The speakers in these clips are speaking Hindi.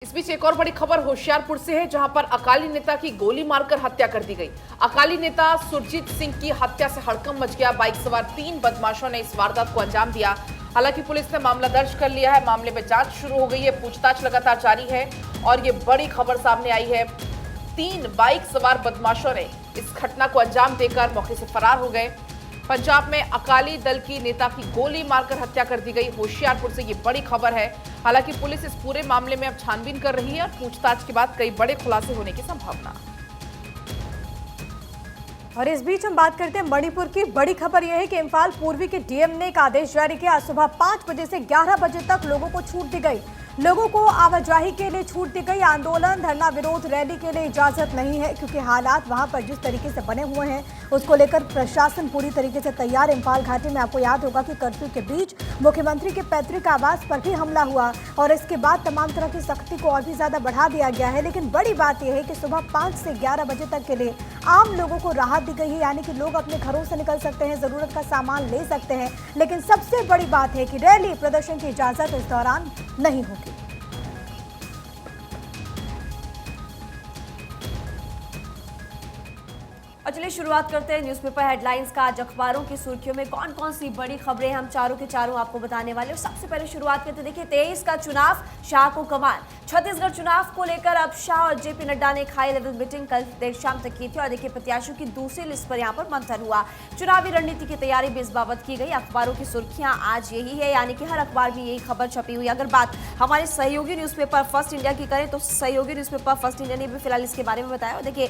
इस बीच एक और बड़ी खबर होशियारपुर से है, जहां पर अकाली नेता की गोली मारकर हत्या कर दी गई। अकाली नेता सुरजीत सिंह की हत्या से हड़कंप मच गया। बाइक सवार 3 बदमाशों ने इस वारदात को अंजाम दिया। हालांकि पुलिस ने मामला दर्ज कर लिया है। मामले में जांच शुरू हो गई है, पूछताछ लगातार जारी है और ये बड़ी खबर सामने आई है। 3 बाइक सवार बदमाशों ने इस घटना को अंजाम देकर मौके से फरार हो गए। पंजाब में अकाली दल की नेता की गोली मारकर हत्या कर दी गई। होशियारपुर से ये बड़ी खबर है। हालांकि पुलिस इस पूरे मामले में अब छानबीन कर रही है और पूछताछ के बाद कई बड़े खुलासे होने की संभावना। और इस बीच हम बात करते हैं मणिपुर की। बड़ी खबर यह है कि इम्फाल पूर्वी के डीएम ने एक आदेश जारी किया। आज सुबह 5 बजे से 11 बजे तक लोगों को छूट दी गई। लोगों को आवाजाही के लिए छूट दी गई। आंदोलन, धरना, विरोध, रैली के लिए इजाजत नहीं है, क्योंकि हालात वहां पर जिस तरीके से बने हुए हैं उसको लेकर प्रशासन पूरी तरीके से तैयार। इम्फाल घाटी में आपको याद होगा कि कर्फ्यू के बीच मुख्यमंत्री के पैतृक आवास पर भी हमला हुआ और इसके बाद तमाम तरह की सख्ती को और भी ज्यादा बढ़ा दिया गया है। लेकिन बड़ी बात यह है कि सुबह 5 से 11 बजे तक के लिए आम लोगों को राहत दी गई है, यानी कि लोग अपने घरों से निकल सकते हैं, जरूरत का सामान ले सकते हैं। लेकिन सबसे बड़ी बात है कि रैली प्रदर्शन की इजाजत इस दौरान नहीं होगी। और चलिए शुरुआत करते हैं न्यूज़पेपर हेडलाइंस का। आज अखबारों की सुर्खियों में कौन कौन सी बड़ी खबरें हम चारों के चारों आपको बताने वाले। और सबसे पहले शुरुआत करते देखिए 23 का चुनाव, शाह को कमान। छत्तीसगढ़ चुनाव को लेकर अब शाह और जेपी नड्डा ने हाई लेवल मीटिंग कल देर शाम तक की थी और देखिए प्रत्याशियों की दूसरी लिस्ट पर यहाँ पर मंथन हुआ। चुनावी रणनीति की तैयारी भी इस बाबत की गई। अखबारों की सुर्खियां आज यही है, यानी कि हर अखबार में यही खबर छपी हुई। अगर बात हमारे सहयोगी न्यूज़पेपर फर्स्ट इंडिया की करें तो सहयोगी न्यूज़पेपर फर्स्ट इंडिया ने भी फिलहाल इसके बारे में बताया। देखिए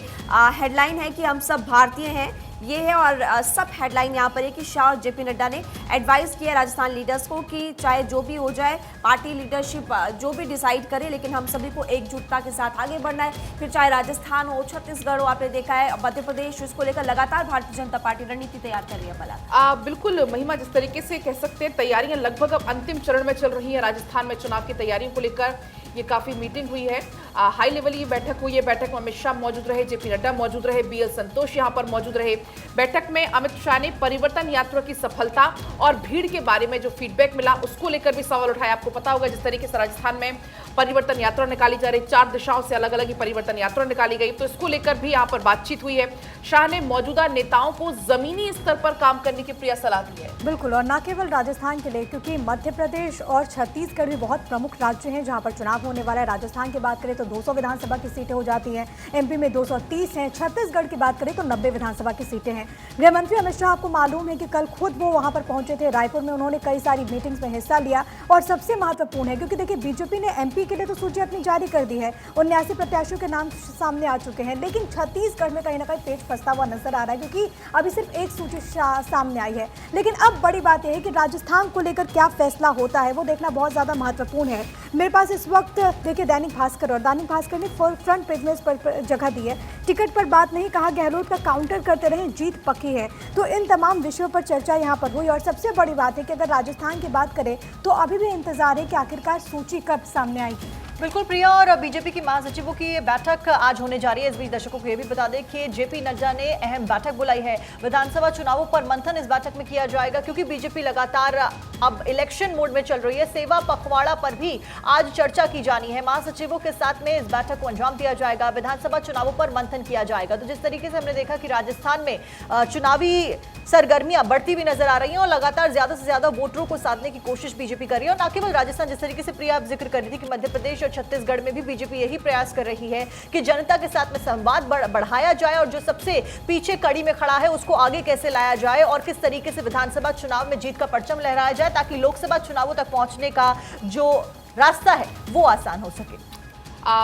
हेडलाइन है कि हम सब भारतीय हैं, ये है। और सब हेडलाइन यहाँ पर है कि शाह और जेपी नड्डा ने एडवाइस किया राजस्थान लीडर्स को कि चाहे जो भी हो जाए, पार्टी लीडरशिप जो भी डिसाइड करे, लेकिन हम सभी को एकजुटता के साथ आगे बढ़ना है। फिर चाहे राजस्थान हो, छत्तीसगढ़ हो, आपने देखा है मध्य प्रदेश, इसको लेकर लगातार भारतीय जनता पार्टी रणनीति तैयार कर रही है। भला बिल्कुल महिमा, जिस तरीके से कह सकते हैं तैयारियां लगभग अब अंतिम चरण में चल रही है। राजस्थान में चुनाव की तैयारियों को लेकर ये काफी मीटिंग हुई है, हाई लेवल की बैठक हुई है। बैठक में अमित शाह मौजूद रहे, जेपी नड्डा मौजूद रहे, बीएल संतोष यहां पर मौजूद रहे। बैठक में अमित शाह ने परिवर्तन यात्रा की सफलता और भीड़ के बारे में जो फीडबैक मिला उसको लेकर भी सवाल उठाया। आपको पता होगा जिस तरीके से राजस्थान में परिवर्तन यात्रा निकाली जा रही, 4 दिशाओं से अलग अलग ही परिवर्तन यात्रा निकाली गई, तो इसको लेकर भी यहाँ पर बातचीत हुई है। शाह ने मौजूदा नेताओं को जमीनी स्तर पर काम करने की प्रिय सलाह दी है। बिल्कुल, और न केवल राजस्थान के लिए, क्योंकि मध्य प्रदेश और छत्तीसगढ़ भी बहुत प्रमुख राज्य हैं जहां पर चुनाव होने वाला है। राजस्थान की बात करें तो 200 विधानसभा की सीटें हो जाती हैं, एमपी में 230 हैं, छत्तीसगढ़ की बात करें तो 90 विधानसभा की सीटें हैं। गृह मंत्री अमित शाह, आपको मालूम है कि कल खुद वो वहां पर पहुंचे थे रायपुर में। उन्होंने कई सारी मीटिंग्स में हिस्सा लिया और सबसे महत्वपूर्ण है क्योंकि देखिए बीजेपी ने एमपी के लिए तो सूची अपनी जारी कर दी है, 79 प्रत्याशियों के नाम सामने आ चुके हैं, लेकिन छत्तीसगढ़ में कहीं ना कहीं पेच फंसता हुआ नजर आ रहा है क्योंकि अभी सिर्फ एक सूची सामने आई है। लेकिन अब बड़ी बात यह है कि राजस्थान को लेकर क्या फैसला होता है वो देखना बहुत ज्यादा महत्वपूर्ण है। मेरे पास इस वक्त देखिए दैनिक भास्कर, और दैनिक भास्कर ने फ्रंट पेज में इस पर जगह दी है, टिकट पर बात नहीं, कहा गहलोत का काउंटर करते रहे, जीत पक्की है। तो इन तमाम विषयों पर चर्चा यहाँ पर हुई और सबसे बड़ी बात है कि अगर राजस्थान की बात करें तो अभी भी इंतजार है कि आखिरकार सूची कब सामने आएगी। बिल्कुल प्रिया, और बीजेपी की महासचिवों की बैठक आज होने जा रही है। इस बीच दर्शकों को यह भी बता दें कि जेपी नड्डा ने अहम बैठक बुलाई है। विधानसभा चुनावों पर मंथन इस बैठक में किया जाएगा क्योंकि बीजेपी लगातार अब इलेक्शन मोड में चल रही है। सेवा पखवाड़ा पर भी आज चर्चा की जानी है। महासचिवों के साथ में इस बैठक को अंजाम दिया जाएगा। विधानसभा चुनावों पर मंथन किया जाएगा। तो जिस तरीके से हमने देखा कि राजस्थान में चुनावी सरगर्मियां बढ़ती हुई नजर आ रही हैं और लगातार ज्यादा से ज्यादा वोटरों को साधने की कोशिश बीजेपी कर रही है। और न केवल राजस्थान, जिस तरीके से प्रिया आप जिक्र कर रही थी कि मध्य प्रदेश और छत्तीसगढ़ में भी बीजेपी यही प्रयास कर रही है कि जनता के साथ में संवाद बढ़ाया जाए और जो सबसे पीछे कड़ी में खड़ा है उसको आगे कैसे लाया जाए और किस तरीके से विधानसभा चुनाव में जीत का परचम लहराया जाए ताकि लोकसभा चुनावों तक पहुंचने का जो रास्ता है वो आसान हो सके।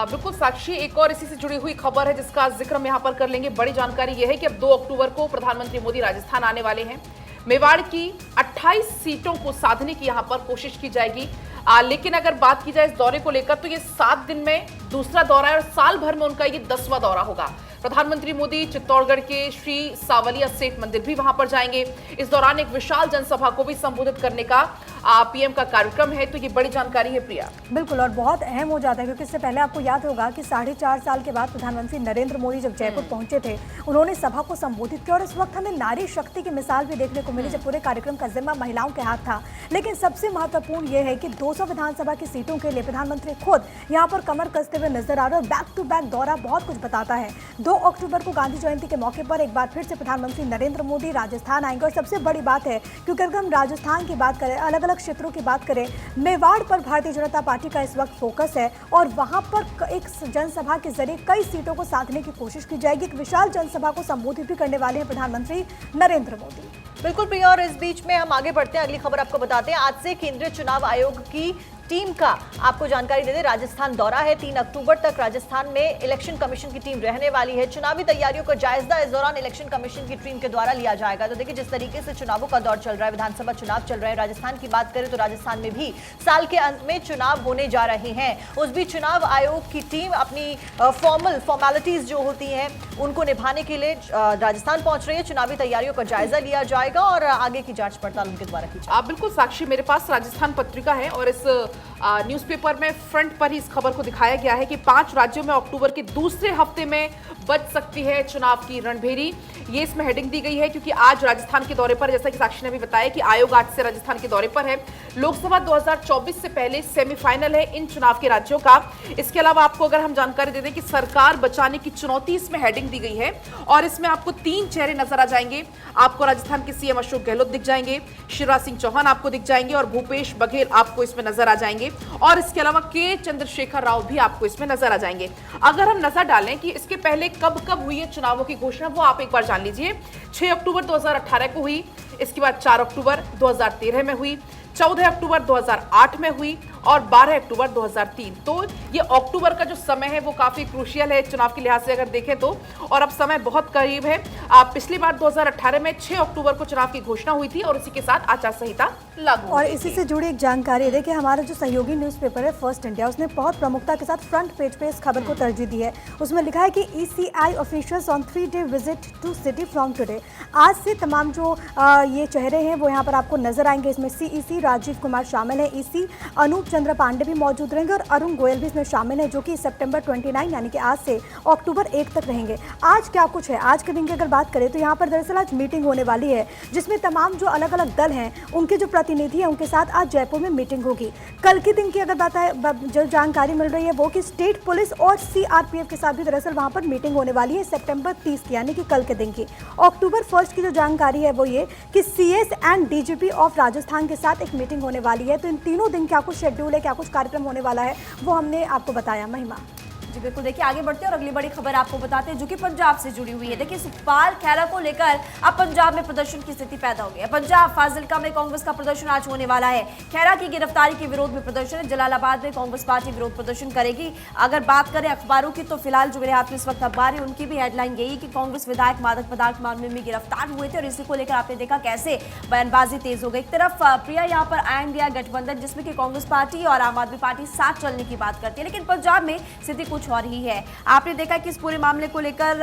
बिल्कुल साक्षी, एक और इसी से जुड़ी हुई खबर है जिसका जिक्र हम यहाँ पर कर लेंगे। बड़ी जानकारी यह है कि अब 2 अक्टूबर को प्रधानमंत्री मोदी राजस्थान आने वाले हैं। मेवाड़ की 28 सीटों को साधने की यहाँ पर कोशिश की जाएगी। लेकिन अगर बात की जाए इस दौरे को लेकर तो ये 7 दिन में दूसरा दौरा है और साल भर में उनका ये 10वां दौरा होगा। प्रधानमंत्री मोदी चित्तौड़गढ़ के श्री सावलिया सेठ मंदिर भी वहां पर जाएंगे। इस दौरान एक विशाल जनसभा को भी संबोधित करने का पीएम का कार्यक्रम है। तो ये बड़ी जानकारी है प्रिया। बिल्कुल, और बहुत अहम हो जाता है क्योंकि इससे पहले आपको याद होगा कि 4.5 साल के बाद प्रधानमंत्री नरेंद्र मोदी जब जयपुर पहुंचे थे, उन्होंने सभा को संबोधित किया और इस वक्त हमें नारी शक्ति की मिसाल भी देखने को मिली जब पूरे कार्यक्रम का जिम्मा महिलाओं के हाथ था। लेकिन सबसे महत्वपूर्ण यह है कि 200 विधानसभा की सीटों के लिए प्रधानमंत्री खुद यहाँ पर कमर कसते हुए नजर आ रहे और बैक टू बैक दौरा बहुत कुछ बताता है। 2 अक्टूबर को गांधी जयंती के मौके पर एक बार फिर से प्रधानमंत्री नरेंद्र मोदी राजस्थान आएंगे और सबसे बड़ी बात है क्योंकि अगर हम राजस्थान की बात करें, अलग अलग क्षेत्रों की बात करें, मेवाड़ पर भारतीय जनता पार्टी का इस वक्त फोकस है और वहां पर एक जनसभा के जरिए कई सीटों को साधने की कोशिश की जाएगी। एक विशाल जनसभा को संबोधित भी करने वाले हैं प्रधानमंत्री नरेंद्र मोदी। बिल्कुल प्रिया, और इस बीच में हम आगे बढ़ते हैं, अगली खबर आपको बताते हैं। आज से केंद्रीय चुनाव आयोग की टीम का आपको जानकारी दे दें, राजस्थान दौरा है। 3 अक्टूबर तक राजस्थान में इलेक्शन कमीशन की टीम रहने वाली है। चुनावी तैयारियों का जायजा इस दौरान इलेक्शन कमीशन की टीम के द्वारा लिया जाएगा। तो देखिए, जिस तरीके से चुनावों का दौर चल रहा है, विधानसभा चुनाव चल रहे हैं, राजस्थान की बात करें तो राजस्थान में भी साल के अंत में चुनाव होने जा रहे हैं। उस बीच चुनाव आयोग की टीम अपनी फॉर्मेलिटीज जो होती हैं उनको निभाने के लिए राजस्थान पहुंच रही है। चुनावी तैयारियों का जायजा लिया जाएगा और आगे की जांच पड़ताल उनके द्वारा की जाएगी। बिल्कुल साक्षी, मेरे पास राजस्थान पत्रिका है और इस न्यूज़पेपर में फ्रंट पर ही इस खबर को दिखाया गया है कि 5 राज्यों में अक्टूबर के दूसरे हफ्ते में बच सकती है चुनाव की रणभेरी। ये इसमें हेडिंग दी गई है क्योंकि आज राजस्थान के दौरे पर, जैसा कि साक्षी ने भी बताया कि आयोग आज से राजस्थान के दौरे पर है। लोकसभा 2024 से पहले सेमीफाइनल है इन चुनाव के राज्यों का। इसके अलावा आपको अगर हम जानकारी दे दें कि सरकार बचाने की चुनौती इसमें हेडिंग दी गई है और इसमें आपको 3 चेहरे नजर आ जाएंगे। आपको राजस्थान के सीएम अशोक गहलोत दिख जाएंगे, शिवराज सिंह चौहान आपको दिख जाएंगे और भूपेश बघेल आपको इसमें नजर आ जाएंगे और इसके अलावा के चंद्रशेखर राव भी आपको इसमें नजर आ जाएंगे। अगर हम नजर डालें कि इसके पहले कब कब हुई है चुनावों की घोषणा, वो आप एक बार जान लीजिए। 6 अक्टूबर 2018 को हुई, इसके बाद 4 अक्टूबर 2013 में हुई, 14 अक्टूबर 2008 में हुई और 12 अक्टूबर 2003। तो ये अक्टूबर का जो समय है वो काफी क्रूशियल है चुनाव के लिहाज से अगर देखें तो, और अब समय बहुत करीब है। पिछली बार 2018 में 6 अक्टूबर को चुनाव की घोषणा हुई थी और इसी के साथ आचार संहिता लागू। और इसी से जुड़ी एक जानकारी देखिए, हमारा जो सहयोगी न्यूज़पेपर है फर्स्ट इंडिया, उसने बहुत प्रमुखता के साथ फ्रंट पेज पे इस खबर को तरजीह दी है। उसमें लिखा है कि ECI officials on 3-day visit to city from today. आज से तमाम जो ये चेहरे हैं वो यहाँ पर आपको नजर आएंगे। इसमें CEC राजीव कुमार शामिल है, EC अनूप चंद्र पांडे भी मौजूद रहेंगे और अरुण गोयल भी इसमें शामिल है, जो कि सितंबर 29 यानी कि आज से अक्टूबर 1 तक रहेंगे। आज क्या कुछ है, आज के दिन की अगर बात करें तो यहाँ पर दरअसल आज मीटिंग होने वाली है जिसमें तमाम जो अलग अलग दल हैं उनके जो प्रतिनिधि हैं उनके साथ आज जयपुर में मीटिंग होगी। कल के दिन की अगर बात है, जो जानकारी मिल रही है वो कि स्टेट पुलिस और CRPF के साथ भी दरअसल वहाँ पर मीटिंग होने वाली है सितंबर 30 की, यानी कि कल के दिन की। अक्टूबर 1 की जो जानकारी है वो ये कि CS and DGP of Rajasthan के साथ एक मीटिंग होने वाली है। तो इन तीनों दिन क्या कुछ शेड्यूल है, क्या कुछ कार्यक्रम होने वाला है, वो हमने आपको बताया। महिमा जी बिल्कुल, देखिए आगे बढ़ते हैं और अगली बड़ी खबर आपको बताते हैं जो कि पंजाब से जुड़ी हुई है। देखिए, सुखपाल खैरा को लेकर अब पंजाब में प्रदर्शन की स्थिति पैदा हो गई है। पंजाब फाजिलका में कांग्रेस का प्रदर्शन आज होने वाला है। खैरा की गिरफ्तारी के विरोध में प्रदर्शन है। जलालाबाद में कांग्रेस पार्टी विरोध प्रदर्शन करेगी। अगर बात करें अखबारों की तो फिलहाल जो मेरे हाथ में इस वक्त अखबार है उनकी भी हेडलाइन यही कि कांग्रेस विधायक मादक पदार्थ मामले में गिरफ्तार हुए थे और इसी को लेकर आपने देखा कैसे बयानबाजी तेज हो गई। एक तरफ प्रिया यहाँ पर आय इंडिया गठबंधन जिसमें कि कांग्रेस पार्टी और आम आदमी पार्टी साथ चलने की बात करती है, लेकिन पंजाब में स्थिति कुछ और ही है। आपने देखा कि इस पूरे मामले को लेकर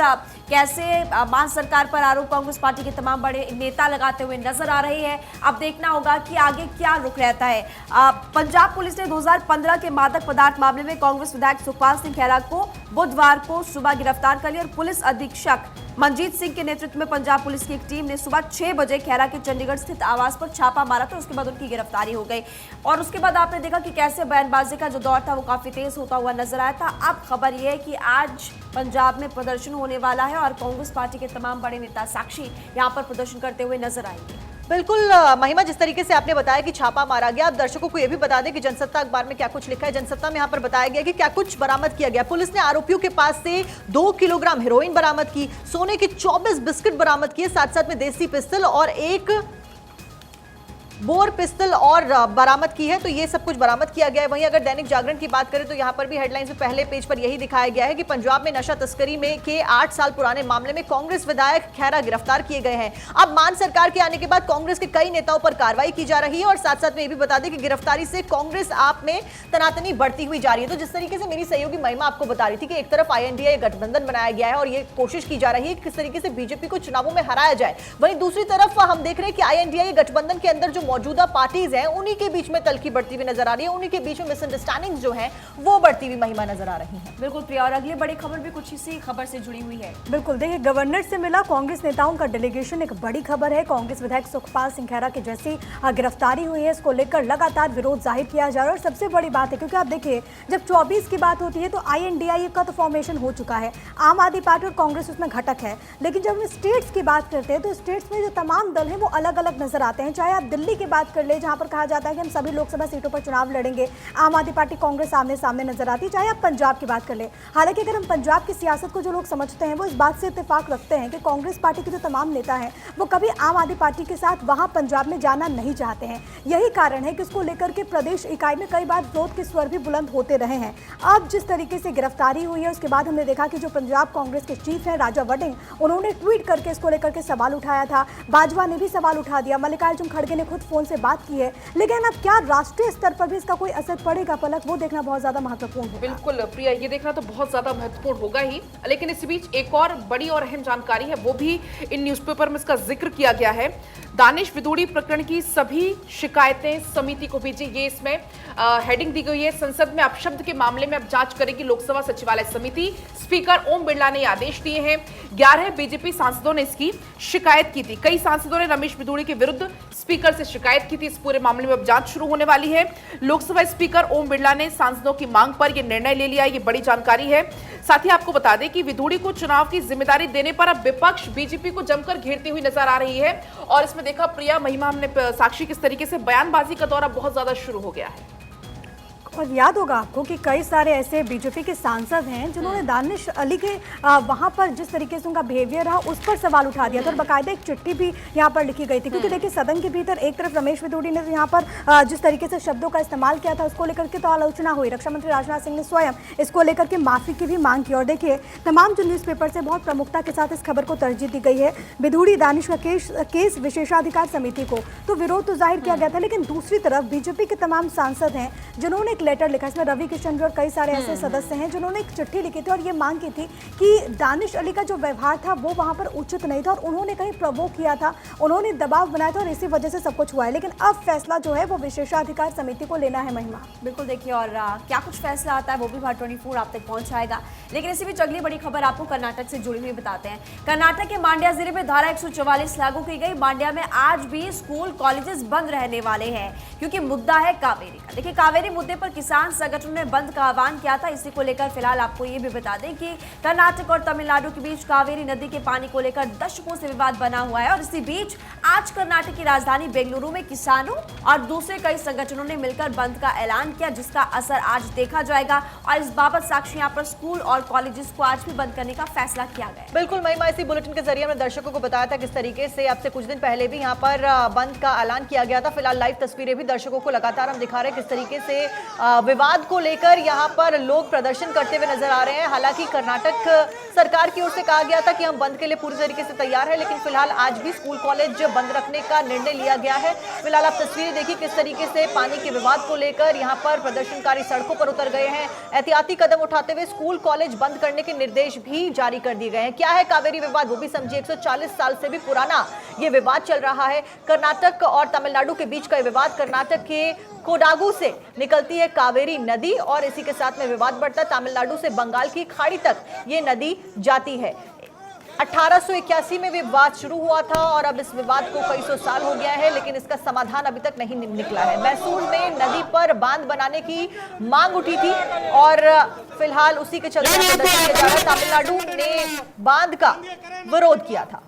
कैसे मान सरकार पर आरोप कांग्रेस पार्टी के तमाम बड़े नेता लगाते हुए नजर आ रहे हैं। अब देखना होगा कि आगे क्या रुख रहता है। पंजाब पुलिस ने 2015 के मादक पदार्थ मामले में कांग्रेस विधायक सुखपाल सिंह खैरा को बुधवार को सुबह गिरफ्तार कर लिया और पुलिस अधीक्षक मनजीत सिंह के नेतृत्व में पंजाब पुलिस की एक टीम ने सुबह 6 बजे खैरा के चंडीगढ़ स्थित आवास पर छापा मारा था। उसके बाद उनकी गिरफ्तारी हो गई और उसके बाद आपने देखा कि कैसे बयानबाजी का जो दौर था वो काफी तेज होता हुआ नजर आया था। अब खबर यह है कि आज पंजाब में प्रदर्शन होने वाला है और कांग्रेस पार्टी के तमाम बड़े नेता साक्षी यहाँ पर प्रदर्शन करते हुए नजर आएंगे। बिल्कुल महिमा, जिस तरीके से आपने बताया कि छापा मारा गया, आप दर्शकों को यह भी बता दें कि जनसत्ता अखबार में क्या कुछ लिखा है। जनसत्ता में यहाँ पर बताया गया कि क्या कुछ बरामद किया गया। पुलिस ने आरोपियों के पास से 2 किलोग्राम हेरोइन बरामद की, सोने के 24 बिस्किट बरामद किए, साथ साथ में देसी पिस्टल और एक बोर पिस्टल और बरामद की है। तो ये सब कुछ बरामद किया गया है। वहीं अगर दैनिक जागरण की बात करें तो यहाँ पर भी हेडलाइंस में पहले पेज पर यही दिखाया गया है कि पंजाब में नशा तस्करी में के 8 साल पुराने मामले में कांग्रेस विधायक खैरा गिरफ्तार किए गए हैं। अब मान सरकार के आने के बाद कांग्रेस के कई नेताओं पर कार्रवाई की जा रही है और साथ साथ में ये भी बता दें कि गिरफ्तारी से कांग्रेस आप में तनातनी बढ़ती हुई जा रही है। तो जिस तरीके से मेरी सहयोगी महिमा आपको बता रही थी कि एक तरफ INDA गठबंधन बनाया गया है और ये कोशिश की जा रही है कि किस तरीके से बीजेपी को चुनावों में हराया जाए, वहीं दूसरी तरफ हम देख रहे हैं कि INDA गठबंधन के अंदर जो मौजूदा पार्टीज हैं उन्हीं के बीच में तलखी बढ़ती हुई नजर आ रही है, उन्हीं के बीच में मिसअंडरस्टैंडिंग जो है वो बढ़ती हुई महिमा नजर आ रही है। बिल्कुल प्रिया, और अगली बड़ी खबर भी कुछ इसी खबर से जुड़ी हुई है। बिल्कुल, देखिए गवर्नर से मिला कांग्रेस नेताओं का डेलीगेशन, एक बड़ी खबर है। कांग्रेस विधायक सुखपाल सिंह खैरा की जैसी गिरफ्तारी हुई है, इसको लेकर लगातार विरोध जाहिर किया जा रहा है। और सबसे बड़ी बात है क्योंकि आप देखिए जब 24 की बात होती है तो INDA का तो फॉर्मेशन हो चुका है, आम आदमी पार्टी और कांग्रेस उसमें घटक है, लेकिन जब हम स्टेट्स की बात करते हैं तो स्टेट्स में जो तमाम दल हैं वो अलग अलग नजर आते हैं। चाहे आप दिल्ली की बात कर ले जहां पर कहा जाता है कि हम सभी लोकसभा सीटों पर चुनाव लड़ेंगे, आम आदमी पार्टी कांग्रेस आमने सामने नजर आती है, चाहे आप पंजाब की बात कर ले। हालांकि अगर हम पंजाब की सियासत को जो लोग समझते हैं वो इस बात से इत्तेफाक रखते हैं कि कांग्रेस पार्टी के जो तमाम नेता हैं वो कभी आम आदमी पार्टी के साथ वहां पंजाब में जाना नहीं चाहते हैं। यही कारण है कि उसको लेकर के प्रदेश इकाई में कई बार विरोध के स्वर भी बुलंद होते रहे हैं। अब जिस तरीके से गिरफ्तारी हुई है उसके बाद हमने देखा कि जो पंजाब कांग्रेस के चीफ हैं राजा वड़िंग, उन्होंने ट्वीट करके इसको लेकर के सवाल उठाया था, बाजवा ने भी सवाल उठा दिया, मल्लिकार्जुन खड़गे ने खुद फोन से बात की है। लेकिन अब क्या राष्ट्रीय स्तर पर भी इसका कोई असर पड़ेगा पलक, वो देखना बहुत ज्यादा महत्वपूर्ण है। बिल्कुल प्रिया, ये देखना तो बहुत ज्यादा महत्वपूर्ण होगा ही। लेकिन इस बीच एक और बड़ी और अहम जानकारी है, वो भी इन न्यूज़पेपर में इसका जिक्र किया गया है। दानिश विदुड़ी प्रकरण की सभी शिकायतें समिति को भेजी, ये इसमें हेडिंग दी गई है। संसद में अपशब्द के मामले में अब जांच करेगी लोकसभा सचिवालय समिति, स्पीकर ओम बिरला ने आदेश दिए हैं। 11 बीजेपी सांसदों ने इसकी शिकायत की थी। कई सांसदों ने रमेश विदुड़ी के विरुद्ध स्पीकर से शिकायत की थी। इस पूरे मामले में अब जांच शुरू होने वाली है। लोकसभा स्पीकर ओम बिरला ने सांसदों की मांग पर यह निर्णय ले लिया, ये बड़ी जानकारी है। साथ ही आपको बता दें कि विदुड़ी को चुनाव की जिम्मेदारी देने पर अब विपक्ष बीजेपी को जमकर घेरती हुई नजर आ रही है। और इसमें देखा प्रिया, महिमा, हमने साक्षी किस तरीके से बयानबाजी का दौर अब बहुत ज्यादा शुरू हो गया है। और याद होगा आपको कि कई सारे ऐसे बीजेपी के सांसद हैं जिन्होंने दानिश अली के वहां पर जिस तरीके से उनका बिहेवियर रहा उस पर सवाल उठा दिया था और बाकायदा एक चिट्ठी भी यहां पर लिखी गई थी। क्योंकि देखिए सदन के भीतर एक तरफ रमेश विदुड़ी ने यहां पर जिस तरीके से शब्दों का इस्तेमाल किया था उसको लेकर के तो आलोचना हुई। रक्षा मंत्री राजनाथ सिंह ने स्वयं इसको लेकर के माफी की भी मांग की। और देखिए तमाम जो न्यूज़पेपर से बहुत प्रमुखता के साथ इस खबर को तरजीह दी गई है। विदुड़ी दानिश का केस विशेषाधिकार समिति को तो विरोध तो जाहिर किया गया था, लेकिन दूसरी तरफ बीजेपी के तमाम सांसद हैं जिन्होंने एक लेटर लिखा, इसमें रवि किशन और कई सारे ऐसे सदस्य हैं जिन्होंने एक चिट्ठी लिखी थी और ये मांग की थी कि दानिश अली का जो व्यवहार था वो वहां पर उचित नहीं था और उन्होंने कहीं प्रवोक किया था, उन्होंने दबाव बनाया था और इसी वजह से सब कुछ हुआ है। लेकिन अब फैसला जो है वो विशेषाधिकार समिति को लेना है। महिमा, बिल्कुल देखिए, और क्या कुछ फैसला आता है वो भी भारत24 आप तक पहुंच जाएगा। लेकिन इसी बीच अगली बड़ी खबर आपको कर्नाटक से जुड़ी हुई बताते हैं। कर्नाटक के मांड्या जिले में धारा 144 लागू की गई। मांड्या में आज भी स्कूल कॉलेजेस बंद रहने वाले हैं क्योंकि मुद्दा है कावेरी का। देखिए कावेरी मुद्दे पर किसान संगठन ने बंद का आह्वान किया था। इसी को लेकर फिलहाल आपको ये भी बता दें कि कर्नाटक और तमिलनाडु के बीच कावेरी नदी के पानी को लेकर दशकों से विवाद बना हुआ है। और इसी बीच आज कर्नाटक की राजधानी बेंगलुरु में किसानों और दूसरे कई संगठनों ने मिलकर बंद का ऐलान किया, जिसका असर आज देखा जाएगा। और इस बाबत साक्षी यहाँ पर स्कूल और कॉलेजेस को आज भी बंद करने का फैसला किया गया। बिल्कुल महिमा, इसी बुलेटिन के जरिए हमने दर्शकों को बताया था किस तरीके से अब से कुछ दिन पहले भी यहाँ पर बंद का ऐलान किया गया था। फिलहाल लाइव तस्वीरें भी दर्शकों को लगातार हम दिखा रहे हैं किस तरीके से विवाद को लेकर यहाँ पर लोग प्रदर्शन करते हुए नजर आ रहे हैं। हालांकि कर्नाटक सरकार की ओर से कहा गया था कि हम बंद के लिए पूरी तरीके से तैयार है, लेकिन फिलहाल आज भी स्कूल कॉलेज बंद रखने का निर्णय लिया गया है। फिलहाल आप तस्वीरें देखिए किस तरीके से पानी के विवाद को लेकर यहाँ पर प्रदर्शनकारी सड़कों पर उतर गए हैं। एहतियाती कदम उठाते हुए स्कूल कॉलेज बंद करने के निर्देश भी जारी कर दिए गए हैं। क्या है कावेरी विवाद वो भी समझिए। 140 साल से भी पुराना ये विवाद चल रहा है। कर्नाटक और तमिलनाडु के बीच का विवाद, कर्नाटक के कोडागु से निकलती है कावेरी नदी और इसी के साथ में विवाद बढ़ता है। तमिलनाडु से बंगाल की खाड़ी तक ये नदी जाती है। 1881 में विवाद शुरू हुआ था और अब इस विवाद को कई सौ साल हो गया है, लेकिन इसका समाधान अभी तक नहीं निकला है। मैसूर में नदी पर बांध बनाने की मांग उठी थी और फिलहाल उसी के चलते प्रदर्शन किया जा रहा है। तमिलनाडु ने बांध का विरोध किया था।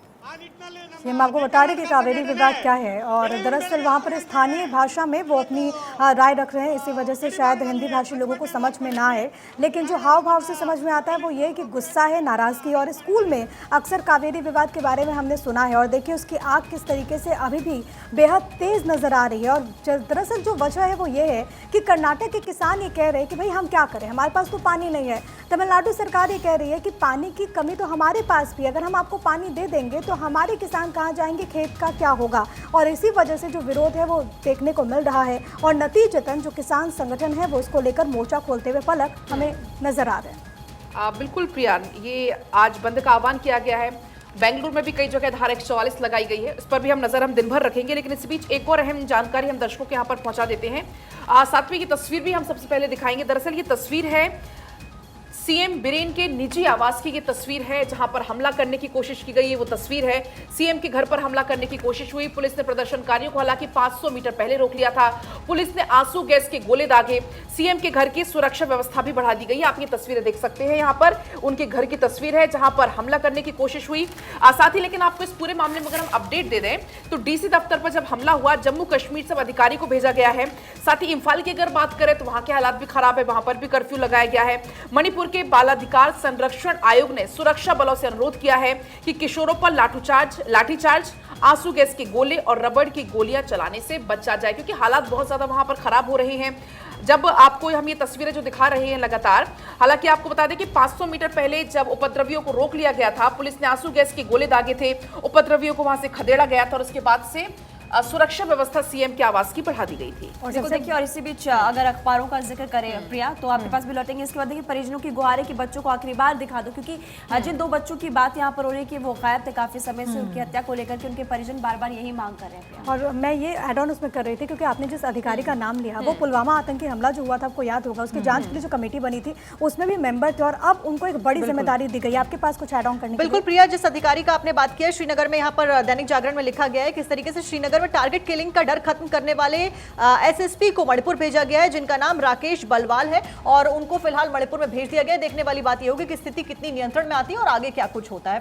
ये हम आपको बता रहे कि कावेरी विवाद क्या है और दरअसल वहाँ पर स्थानीय भाषा में वो अपनी राय रख रहे हैं। इसी वजह से शायद हिंदी भाषी लोगों को समझ में ना आए, लेकिन जो हाव भाव से समझ में आता है वो ये कि गुस्सा है, नाराज़गी। और स्कूल में अक्सर कावेरी विवाद के बारे में हमने सुना है और देखिए उसकी आग किस तरीके से अभी भी बेहद तेज़ नज़र आ रही है। और दरअसल जो वजह है वो ये है कि कर्नाटक के किसान ये कह रहे हैं कि भाई हम क्या करें, हमारे पास तो पानी नहीं है। तमिलनाडु सरकार ये कह रही है कि पानी की कमी तो हमारे पास भी, अगर हम आपको पानी दे देंगे तो हमारे किसान कहाँ जाएंगे, खेत का क्या होगा। और इसी वजह से जो विरोध है वो देखने को मिल रहा है और नतीजतन जो किसान संगठन है वो इसको लेकर मोर्चा खोलते हुए पलक हमें नजर आ रहे हैं। बिल्कुल प्रिया, ये आज बंद का आह्वान किया गया है। बेंगलुरु में भी कई जगह धारा 144 लगाई गई है, इस पर भी हम दिन भर रखेंगे। लेकिन इस बीच एक और अहम जानकारी हम दर्शकों के यहाँ पर पहुंचा देते हैं। सातवीं की तस्वीर भी हम सबसे पहले दिखाएंगे। दरअसल ये तस्वीर है सीएम बीरेन के निजी आवास की, ये तस्वीर है जहां पर हमला करने की कोशिश की गई है। वो तस्वीर है सीएम के घर पर हमला करने की कोशिश हुई। पुलिस ने प्रदर्शनकारियों को हालांकि 500 मीटर पहले रोक लिया था। पुलिस ने आंसू गैस के गोले दागे। सीएम के घर की सुरक्षा व्यवस्था भी बढ़ा दी गई है। आप ये तस्वीरें देख सकते हैं, यहाँ पर उनके घर की तस्वीर है जहां पर हमला करने की कोशिश हुई। साथ ही लेकिन आपको इस पूरे मामले में अगर हम अपडेट दे दें तो डीसी दफ्तर पर जब हमला हुआ, जम्मू कश्मीर से अधिकारी को भेजा गया है। साथ ही इंफाल की अगर बात करें तो वहां के हालात भी खराब है, वहां पर भी कर्फ्यू लगाया गया है। मणिपुर के बाल अधिकार संरक्षण आयोग ने सुरक्षा बलों से अनुरोध किया है कि किशोरों पर लाठीचार्ज, आंसू गैस के गोले और रबड़ की गोलियां चलाने से बचा जाए, क्योंकि हालात बहुत ज्यादा वहां पर खराब हो रहे हैं। जब आपको हम ये तस्वीरें जो दिखा रहे हैं लगातार, हालांकि आपको बता दें कि 500 मीटर पहले जब उपद्रवियों को रोक लिया गया था, पुलिस ने आंसू गैस के गोले दागे थे, उपद्रवियों को वहां से खदेड़ा गया था और उसके बाद से सुरक्षा व्यवस्था सीएम के आवास की बढ़ा दी गई थी। और देखिए, और इसी बीच अगर अखबारों का जिक्र करें प्रिया, तो आपके पास भी लौटेंगे। इसके बाद देखिए परिजनों की गुहार है कि बच्चों को आखिरी बार दिखा दो, क्योंकि जिन 2 बच्चों की बात यहाँ पर हो रही है कि वो गायब थे काफी समय से, उनकी हत्या को लेकर के उनके परिजन बार बार यही मांग कर रहे हैं। और मैं ये एड ऑन उसमें कर रही थी क्योंकि आपने जिस अधिकारी का नाम लिया वो पुलवामा आतंकी हमला जो हुआ था, आपको याद होगा, उसकी जांच के लिए जो कमेटी बनी थी उसमें भी मेंबर थे और अब उनको एक बड़ी जिम्मेदारी दी गई। आपके पास कुछ एड ऑन करने? बिल्कुल प्रिया, जिस अधिकारी का आपने बात किया श्रीनगर में, यहाँ पर दैनिक जागरण में लिखा गया है किस तरीके से श्रीनगर में टारगेट किलिंग का डर खत्म करने वाले एसएसपी को मणिपुर भेजा गया है, जिनका नाम राकेश बलवाल है और उनको फिलहाल मणिपुर में भेज दिया गया है। देखने वाली बात यह होगी कि स्थिति कितनी नियंत्रण में आती है और आगे क्या कुछ होता है।